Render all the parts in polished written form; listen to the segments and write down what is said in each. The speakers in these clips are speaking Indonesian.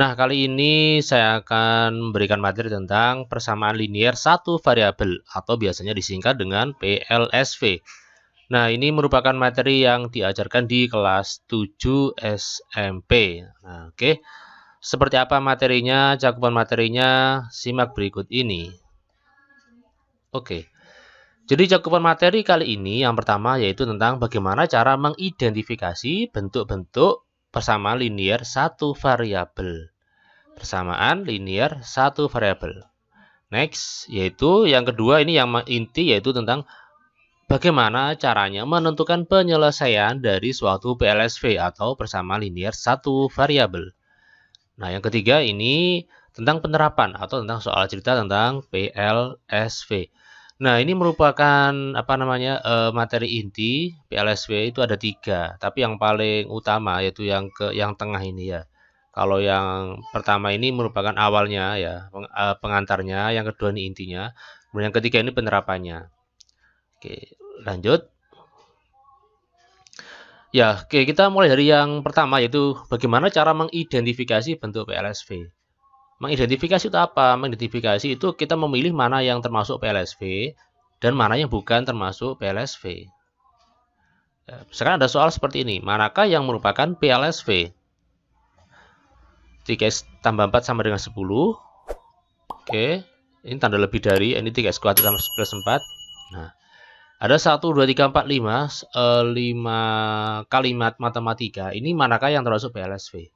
Nah, kali ini saya akan memberikan materi tentang persamaan linear satu variabel atau biasanya disingkat dengan PLSV. Nah, ini merupakan materi yang diajarkan di kelas 7 SMP. Nah, oke. Seperti apa materinya, cakupan materinya, simak berikut ini. Oke. Jadi cakupan materi kali ini yang pertama yaitu tentang bagaimana cara mengidentifikasi bentuk-bentuk persamaan linear satu variabel. Persamaan linear satu variabel. Next, yaitu yang kedua ini yang inti yaitu tentang bagaimana caranya menentukan penyelesaian dari suatu PLSV atau persamaan linear satu variabel. Nah, yang ketiga ini tentang penerapan atau tentang soal cerita tentang PLSV. Nah, ini merupakan materi inti PLSV itu ada 3, tapi yang paling utama yaitu yang tengah ini ya. Kalau yang pertama ini merupakan awalnya ya, pengantarnya, yang kedua ini intinya, kemudian yang ketiga ini penerapannya. Oke, lanjut. Ya, oke, kita mulai dari yang pertama yaitu bagaimana cara mengidentifikasi bentuk PLSV. Mengidentifikasi itu apa? Mengidentifikasi itu kita memilih mana yang termasuk PLSV dan mana yang bukan termasuk PLSV. Ya, sekarang ada soal seperti ini. Manakah yang merupakan PLSV? 3x tambah 4 sama dengan 10. Oke, ini tanda lebih dari, ini 3x kuadrat sama plus 4. Nah, ada 1, 2, 3, 4, 5 kalimat matematika. Ini manakah yang termasuk PLSV?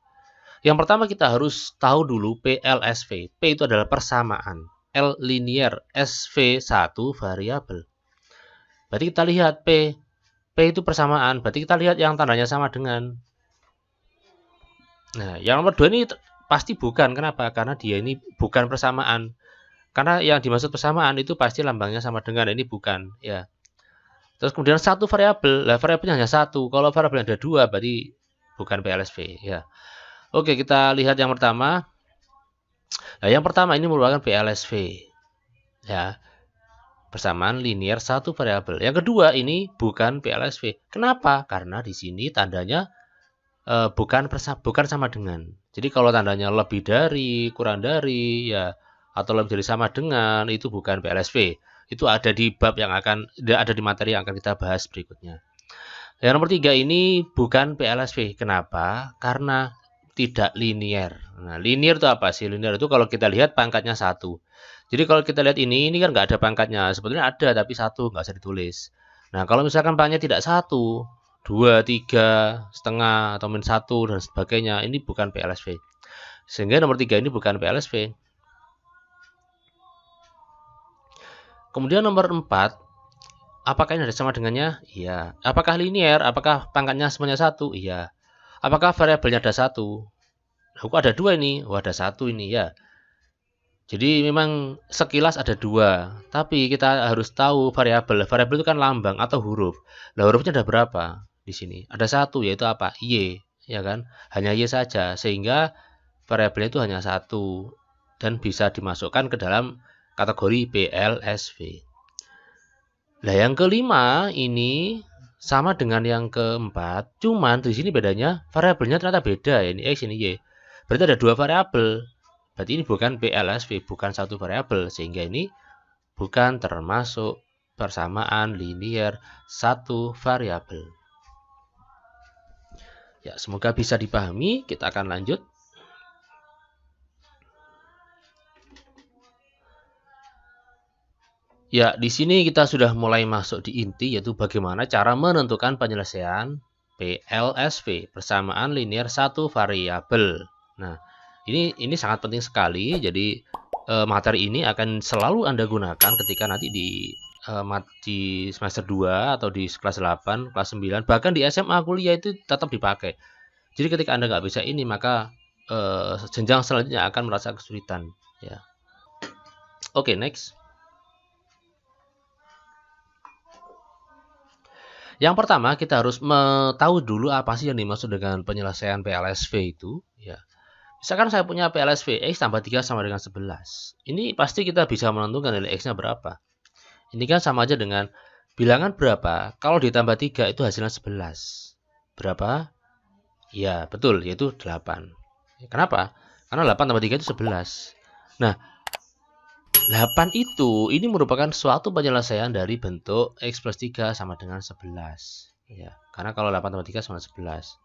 Yang pertama kita harus tahu dulu PLSV. P itu adalah persamaan. L linear, SV satu variabel. Berarti kita lihat P itu persamaan. Berarti kita lihat yang tandanya sama dengan. Nah, yang nomor 2 ini pasti bukan. Kenapa? Karena dia ini bukan persamaan. Karena yang dimaksud persamaan itu pasti lambangnya sama dengan. Ini bukan. Ya. Terus kemudian satu variabel. Lah variabelnya hanya satu. Kalau variabel ada 2 berarti bukan PLSV. Ya. Oke, kita lihat yang pertama. Nah, yang pertama ini merupakan PLSV. Ya. Persamaan linear satu variabel. Yang kedua ini bukan PLSV. Kenapa? Karena di sini tandanya bukan sama dengan. Jadi kalau tandanya lebih dari, kurang dari, ya, atau lebih dari sama dengan, itu bukan PLSV. Itu ada di bab yang ada di materi yang akan kita bahas berikutnya. Yang nomor 3 ini bukan PLSV. Kenapa? Karena tidak linear. Nah, linear itu apa sih? Linear itu kalau kita lihat pangkatnya 1. Jadi kalau kita lihat ini kan nggak ada pangkatnya. Sebetulnya ada tapi 1, nggak usah ditulis. Nah, kalau misalkan pangkatnya tidak 1, 2, 3, setengah, atau min 1, dan sebagainya, ini bukan PLSV. Sehingga nomor 3 ini bukan PLSV. Kemudian nomor 4, apakah ini ada sama dengannya? Iya. Apakah linear? Apakah pangkatnya semuanya 1? Iya. Apakah variabelnya ada 1? Kok ada 2 ini? Oh, ada 1 ini ya. Jadi memang sekilas ada 2, tapi kita harus tahu variabel. Variabel itu kan lambang atau huruf. Nah, hurufnya ada berapa di sini? Ada 1, yaitu apa? Y, ya kan? Hanya Y saja, sehingga variabelnya itu hanya 1 dan bisa dimasukkan ke dalam kategori PLSV. Nah, yang kelima ini sama dengan yang keempat, cuman di sini bedanya variabelnya ternyata beda ya. Ini X, ini Y. Berarti ada 2 variabel. Berarti ini bukan PLSV, bukan satu variabel, sehingga ini bukan termasuk persamaan linear satu variabel. Ya, semoga bisa dipahami. Kita akan lanjut. Ya, di sini kita sudah mulai masuk di inti, yaitu bagaimana cara menentukan penyelesaian PLSV, persamaan linear satu variabel. Nah, ini sangat penting sekali. Jadi materi ini akan selalu Anda gunakan ketika nanti di semester 2 atau di kelas 8, kelas 9, bahkan di SMA kuliah itu tetap dipakai. Jadi ketika Anda nggak bisa ini, maka jenjang selanjutnya akan merasa kesulitan. Ya. Oke, next. Yang pertama kita harus tahu dulu apa sih yang dimaksud dengan penyelesaian PLSV itu. Ya. Misalkan saya punya PLSV X tambah 3 sama dengan 11. Ini pasti kita bisa menentukan nilai X-nya berapa. Ini kan sama aja dengan bilangan berapa kalau ditambah 3 itu hasilnya 11. Berapa? Ya, betul, yaitu 8. Kenapa? Karena 8 tambah 3 itu 11. Nah, 8 itu ini merupakan suatu penyelesaian dari bentuk X plus 3 sama dengan 11. Ya, karena kalau 8 tambah 3 sama 11.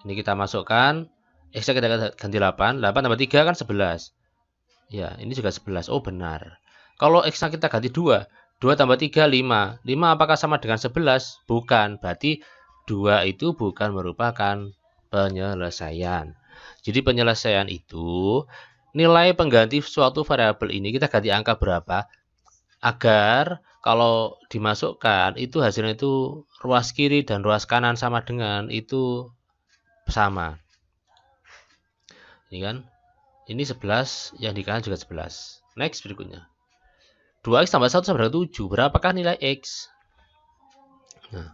Ini kita masukkan, X-nya kita ganti 8. 8 tambah 3 kan 11. Ya, ini juga 11. Oh, benar. Kalau X-nya kita ganti 2. 2 tambah 3, 5. 5 apakah sama dengan 11? Bukan. Berarti 2 itu bukan merupakan penyelesaian. Jadi penyelesaian itu nilai pengganti suatu variabel ini kita ganti angka berapa agar kalau dimasukkan itu hasilnya itu ruas kiri dan ruas kanan sama dengan itu sama. Ini kan? Ini 11, yang di kanan juga 11. Next berikutnya. 2x tambah 1 sama dengan 7. Berapakah nilai x? Nah,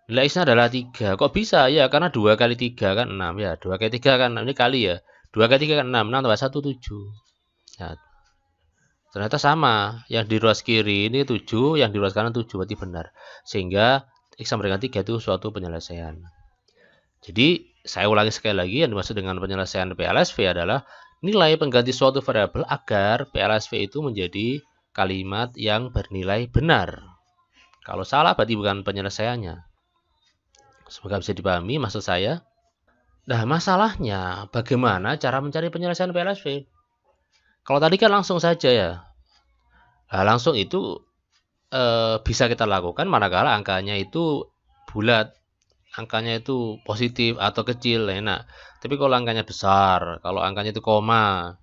nilai x-nya adalah 3. Kok bisa? Ya, karena 2 kali 3 kan 6. Ya, 2 kali 3 kan 6. Ini kali ya. 2 kali 3 kan 6. 6 tambah 1, 7. Nah, ternyata sama. Yang di ruas kiri ini 7, yang di ruas kanan 7. Berarti benar. Sehingga x sama dengan 3 itu suatu penyelesaian. Jadi, saya ulangi sekali lagi, yang dimaksud dengan penyelesaian PLSV adalah nilai pengganti suatu variabel agar PLSV itu menjadi kalimat yang bernilai benar. Kalau salah berarti bukan penyelesaiannya. Semoga bisa dipahami maksud saya. Nah, masalahnya bagaimana cara mencari penyelesaian PLSV? Kalau tadi kan langsung saja ya. Nah, langsung itu bisa kita lakukan manakala angkanya itu bulat. Angkanya itu positif atau kecil, enak. Tapi kalau angkanya besar, kalau angkanya itu koma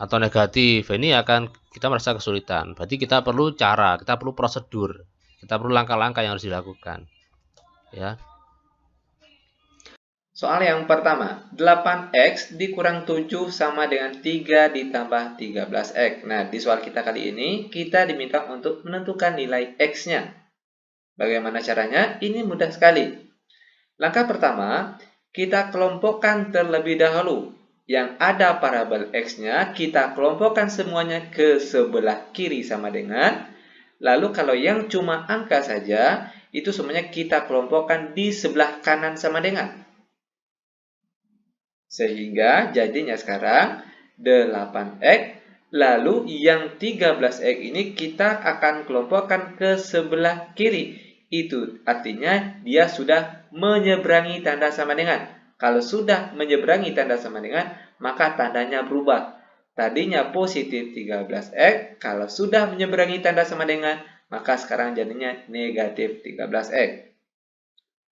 atau negatif, ini akan kita merasa kesulitan. Berarti kita perlu cara, kita perlu prosedur, kita perlu langkah-langkah yang harus dilakukan. Ya. Soal yang pertama, 8x dikurang 7 sama dengan 3 ditambah 13x. Nah, di soal kita kali ini, kita diminta untuk menentukan nilai x-nya. Bagaimana caranya? Ini mudah sekali. Langkah pertama, kita kelompokkan terlebih dahulu. Yang ada parabel x-nya, kita kelompokkan semuanya ke sebelah kiri sama dengan. Lalu kalau yang cuma angka saja, itu semuanya kita kelompokkan di sebelah kanan sama dengan. Sehingga jadinya sekarang 8x, lalu yang 13x ini kita akan kelompokkan ke sebelah kiri. Itu artinya dia sudah menyeberangi tanda sama dengan. Kalau sudah menyeberangi tanda sama dengan, maka tandanya berubah. Tadinya positif 13x, kalau sudah menyeberangi tanda sama dengan, maka sekarang jadinya negatif 13x.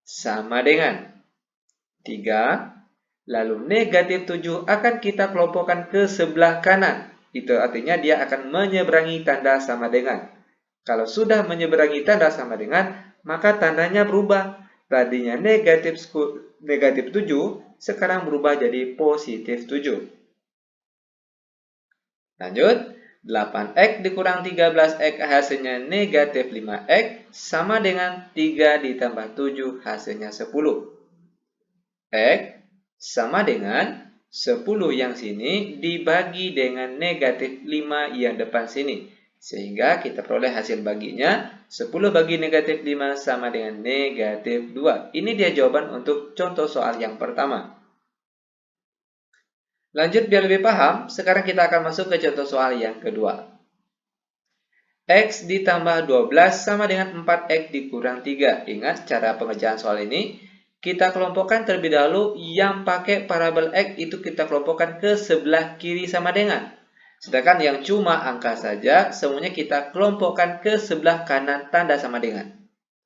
Sama dengan 3, lalu negatif 7 akan kita kelompokkan ke sebelah kanan. Itu artinya dia akan menyeberangi tanda sama dengan. Kalau sudah menyeberangi tanda sama dengan, maka tandanya berubah. Tadinya negatif 7, sekarang berubah jadi positif 7. Lanjut, 8x dikurang 13x hasilnya negatif 5x sama dengan 3 ditambah 7 hasilnya 10. X sama dengan 10 yang sini dibagi dengan negatif 5 yang depan sini. Sehingga kita peroleh hasil baginya 10 bagi negatif 5 sama dengan negatif 2. Ini dia jawaban untuk contoh soal yang pertama. Lanjut biar lebih paham, sekarang kita akan masuk ke contoh soal yang kedua. X ditambah 12 sama dengan 4x dikurang 3. Ingat cara pengerjaan soal ini. Kita kelompokkan terlebih dahulu yang pakai parabel x itu kita kelompokkan ke sebelah kiri sama dengan. Sedangkan yang cuma angka saja, semuanya kita kelompokkan ke sebelah kanan tanda sama dengan.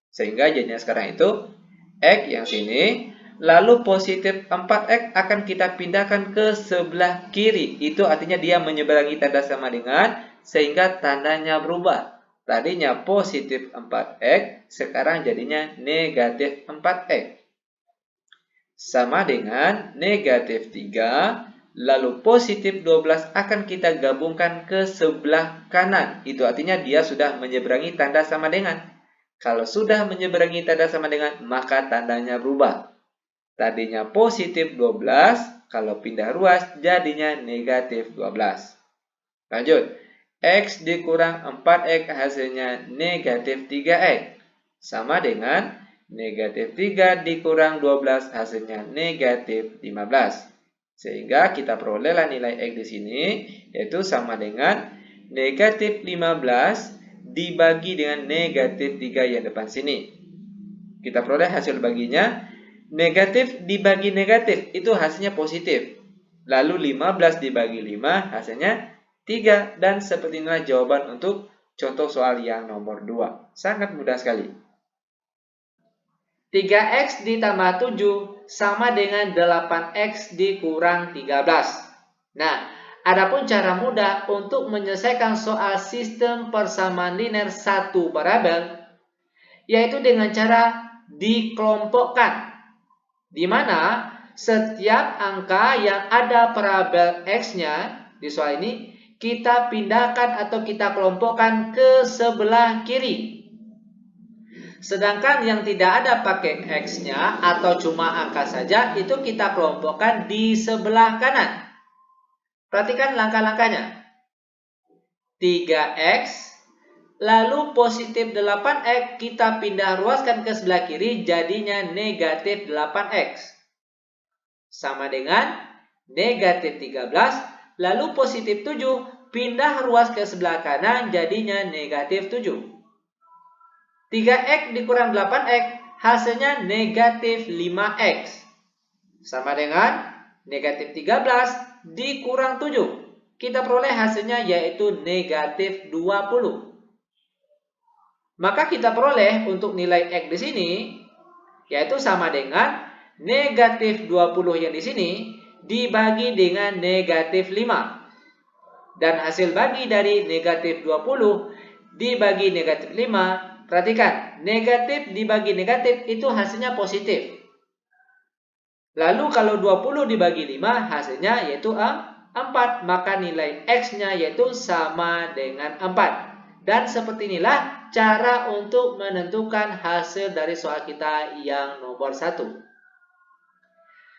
Sehingga jadinya sekarang itu x yang sini, lalu positif 4x akan kita pindahkan ke sebelah kiri. Itu artinya dia menyeberangi tanda sama dengan, sehingga tandanya berubah. Tadinya positif 4x, sekarang jadinya negatif 4x. Sama dengan negatif 3, lalu positif 12 akan kita gabungkan ke sebelah kanan. Itu artinya dia sudah menyeberangi tanda sama dengan. Kalau sudah menyeberangi tanda sama dengan, maka tandanya berubah. Tadinya positif 12, kalau pindah ruas jadinya negatif 12. Lanjut, x dikurang 4x hasilnya negatif 3x. Sama dengan negatif 3 dikurang 12 hasilnya negatif 15. Sehingga kita perolehlah nilai X di sini, yaitu sama dengan negatif 15 dibagi dengan negatif 3 yang depan sini. Kita peroleh hasil baginya, negatif dibagi negatif, itu hasilnya positif. Lalu 15 dibagi 5, hasilnya 3. Dan seperti inilah jawaban untuk contoh soal yang nomor 2. Sangat mudah sekali. 3x ditambah 7 sama dengan 8x dikurang 13. Nah, adapun cara mudah untuk menyelesaikan soal sistem persamaan linear satu variabel, yaitu dengan cara dikelompokkan, di mana setiap angka yang ada variabel x-nya di soal ini kita pindahkan atau kita kelompokkan ke sebelah kiri. Sedangkan yang tidak ada pakai x-nya atau cuma angka saja, itu kita kelompokkan di sebelah kanan. Perhatikan langkah-langkahnya. 3x, lalu positif 8x, kita pindah ruaskan ke sebelah kiri, jadinya negatif 8x. Sama dengan negatif 13, lalu positif 7, pindah ruas ke sebelah kanan, jadinya negatif 7. 3x dikurang 8x, hasilnya negatif 5x. Sama dengan negatif 13 dikurang 7. Kita peroleh hasilnya yaitu negatif 20. Maka kita peroleh untuk nilai x di sini, yaitu sama dengan negatif 20 yang di sini dibagi dengan negatif 5. Dan hasil bagi dari negatif 20 dibagi negatif 5, perhatikan, negatif dibagi negatif itu hasilnya positif. Lalu kalau 20 dibagi 5 hasilnya yaitu 4, maka nilai x-nya yaitu sama dengan 4. Dan seperti inilah cara untuk menentukan hasil dari soal kita yang nomor 1.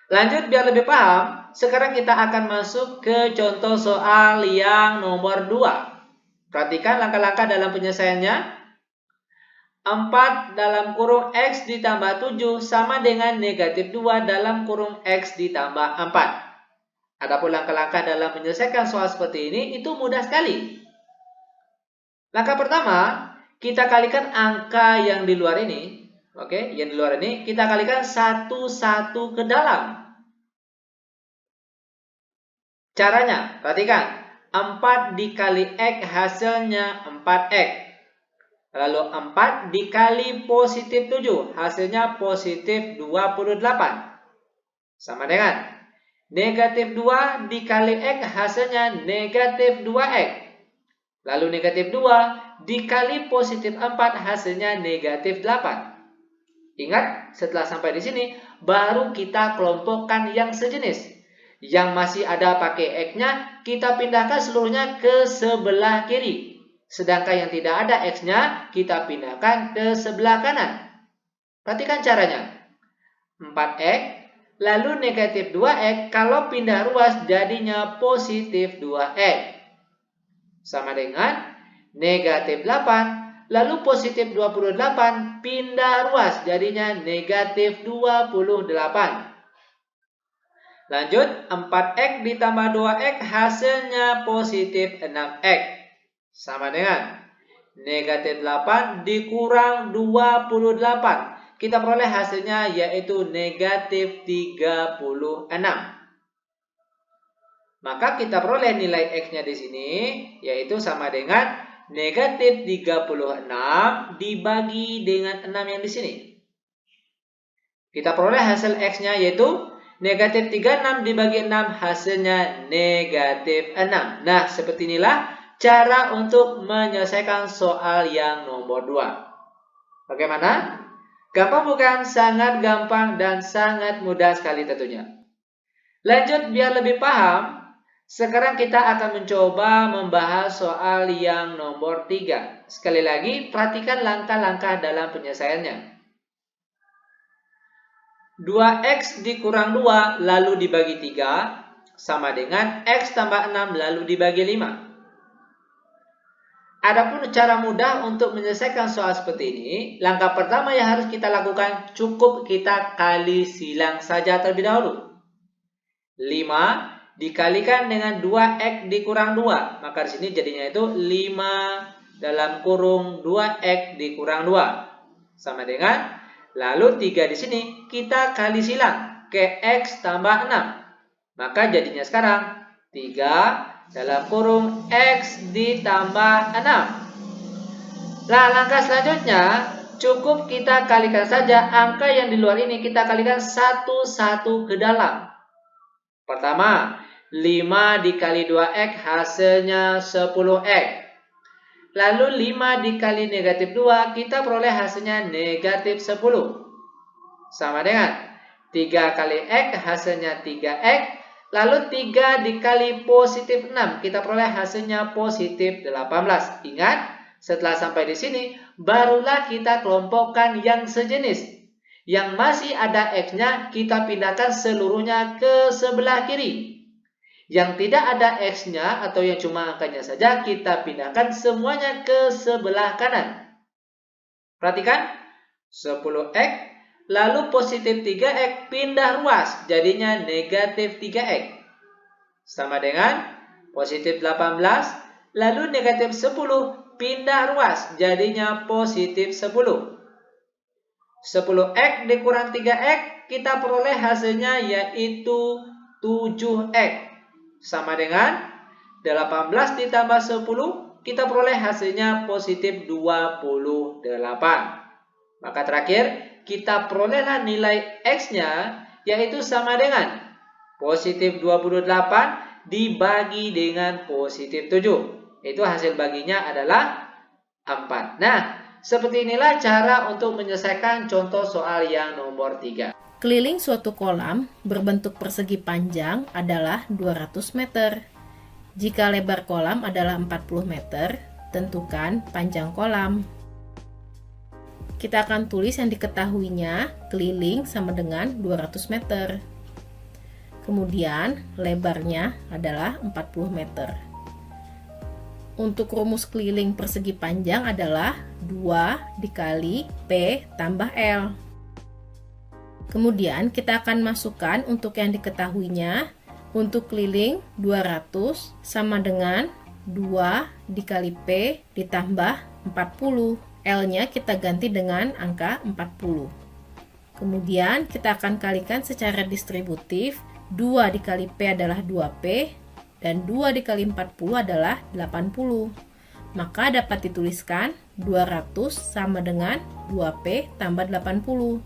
Lanjut biar lebih paham, sekarang kita akan masuk ke contoh soal yang nomor 2. Perhatikan langkah-langkah dalam penyelesaiannya. 4 dalam kurung x ditambah 7 sama dengan negatif 2 dalam kurung x ditambah 4. Adapun langkah-langkah dalam menyelesaikan soal seperti ini itu mudah sekali. Langkah pertama, kita kalikan angka yang di luar ini. Oke, yang di luar ini kita kalikan satu-satu ke dalam. Caranya, perhatikan, 4 dikali x hasilnya 4x. Lalu 4 dikali positif 7, hasilnya positif 28. Sama dengan negatif 2 dikali x hasilnya negatif 2x. Lalu negatif 2 dikali positif 4 hasilnya negatif 8. Ingat, setelah sampai di sini, baru kita kelompokkan yang sejenis. Yang masih ada pakai x-nya, kita pindahkan seluruhnya ke sebelah kiri. Sedangkan yang tidak ada x-nya, kita pindahkan ke sebelah kanan. Perhatikan caranya. 4x, lalu negatif 2x, kalau pindah ruas jadinya positif 2x. Sama dengan negatif 8, lalu positif 28, pindah ruas jadinya negatif 28. Lanjut, 4x ditambah 2x hasilnya positif 6x. Sama dengan negatif 8 dikurang 28. Kita peroleh hasilnya yaitu negatif 36. Maka kita peroleh nilai x-nya di sini yaitu sama dengan negatif 36 dibagi dengan 6 yang di sini. Kita peroleh hasil x-nya yaitu negatif 36 dibagi 6 hasilnya negatif 6. Nah, seperti inilah cara untuk menyelesaikan soal yang nomor 2. Bagaimana? Gampang bukan? Sangat gampang dan sangat mudah sekali tentunya. Lanjut biar lebih paham. Sekarang kita akan mencoba membahas soal yang nomor 3. Sekali lagi, perhatikan langkah-langkah dalam penyelesaiannya. 2x dikurang 2 lalu dibagi 3 sama dengan x tambah 6 lalu dibagi 5. Adapun cara mudah untuk menyelesaikan soal seperti ini, langkah pertama yang harus kita lakukan cukup kita kali silang saja terlebih dahulu. 5 dikalikan dengan 2X dikurang 2. Maka di sini jadinya itu 5 dalam kurung 2X dikurang 2. Sama dengan, lalu 3 di sini kita kali silang ke X tambah 6. Maka jadinya sekarang 3 dalam kurung X ditambah 6. Nah, langkah selanjutnya cukup kita kalikan saja angka yang di luar ini, kita kalikan satu-satu ke dalam. Pertama, 5 dikali 2X hasilnya 10X. Lalu 5 dikali negatif 2 kita peroleh hasilnya negatif 10. Sama dengan 3 kali X hasilnya 3X. Lalu 3 dikali positif 6 kita peroleh hasilnya positif 18. Ingat, setelah sampai di sini, barulah kita kelompokkan yang sejenis. Yang masih ada X-nya, kita pindahkan seluruhnya ke sebelah kiri. Yang tidak ada X-nya atau yang cuma angkanya saja, kita pindahkan semuanya ke sebelah kanan. Perhatikan, 10X, lalu positif 3X pindah ruas, jadinya negatif 3X. Sama dengan positif 18, lalu negatif 10 pindah ruas, jadinya positif 10. 10X dikurang 3X, kita peroleh hasilnya yaitu 7X. Sama dengan 18 ditambah 10, kita peroleh hasilnya positif 28. Maka terakhir, kita perolehlah nilai X-nya yaitu sama dengan positif 28 dibagi dengan positif 7. Itu hasil baginya adalah 4. Nah, seperti inilah cara untuk menyelesaikan contoh soal yang nomor 3. Keliling suatu kolam berbentuk persegi panjang adalah 200 meter. Jika lebar kolam adalah 40 meter, tentukan panjang kolam. Kita akan tulis yang diketahuinya, keliling sama dengan 200 meter. Kemudian lebarnya adalah 40 meter. Untuk rumus keliling persegi panjang adalah 2 dikali P tambah L. Kemudian kita akan masukkan untuk yang diketahuinya. Untuk keliling 200 sama dengan 2 dikali P ditambah 40. L-nya kita ganti dengan angka 40. Kemudian kita akan kalikan secara distributif. 2 dikali P adalah 2P. Dan 2 dikali 40 adalah 80. Maka dapat dituliskan 200 sama dengan 2P tambah 80.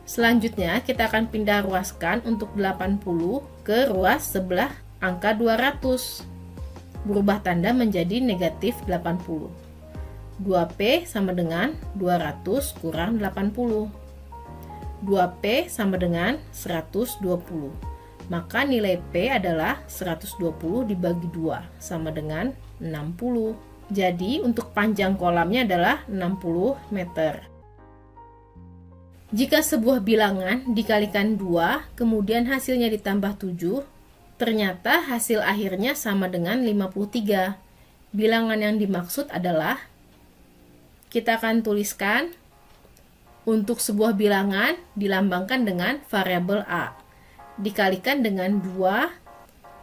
Selanjutnya kita akan pindah ruaskan untuk 80 ke ruas sebelah angka 200. Berubah tanda menjadi negatif 80. 2P sama dengan 200 kurang 80. 2P sama dengan 120. Maka nilai P adalah 120 dibagi 2 sama dengan 60. Jadi untuk panjang kolamnya adalah 60 meter. Jika sebuah bilangan dikalikan 2, kemudian hasilnya ditambah 7, ternyata hasil akhirnya sama dengan 53. Bilangan yang dimaksud adalah, kita akan tuliskan untuk sebuah bilangan dilambangkan dengan variabel A. Dikalikan dengan 2,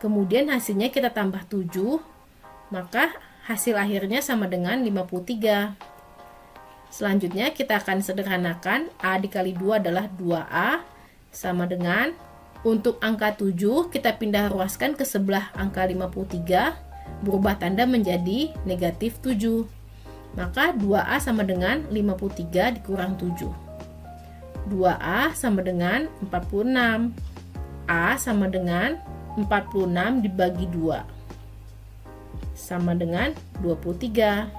kemudian hasilnya kita tambah 7, maka hasil akhirnya sama dengan 53. Selanjutnya kita akan sederhanakan, A dikali 2 adalah 2A, sama dengan, untuk angka 7 kita pindah ruaskan ke sebelah angka 53, berubah tanda menjadi negatif 7. Maka 2A sama dengan 53 dikurang 7. 2A sama dengan 46. A sama dengan 46 dibagi 2 sama dengan 23.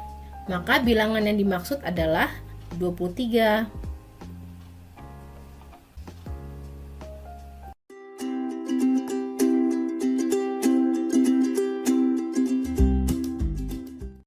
Maka bilangan yang dimaksud adalah 23.